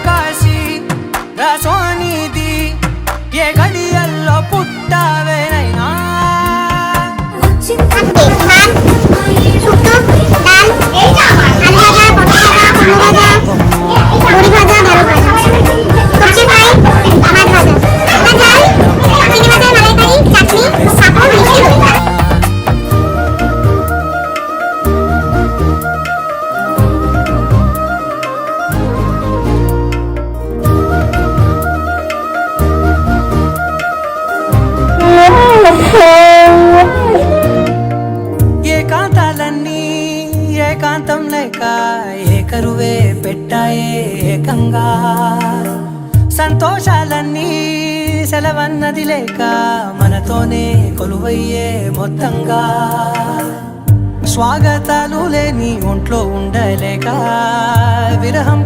కాశీ రసోనిది ఏ గడియల్లో పుట్టావేనైనా ఏకాంతాలన్నీ ఏకాంతం లేక ఏకరువే పెట్టాయే ఏకంగా సంతోషాలన్నీ సెలవన్నది లేక మనతోనే కొలువయ్యే మొత్తంగా స్వాగతాలు లేని ఒంట్లో ఉండలేక విరహం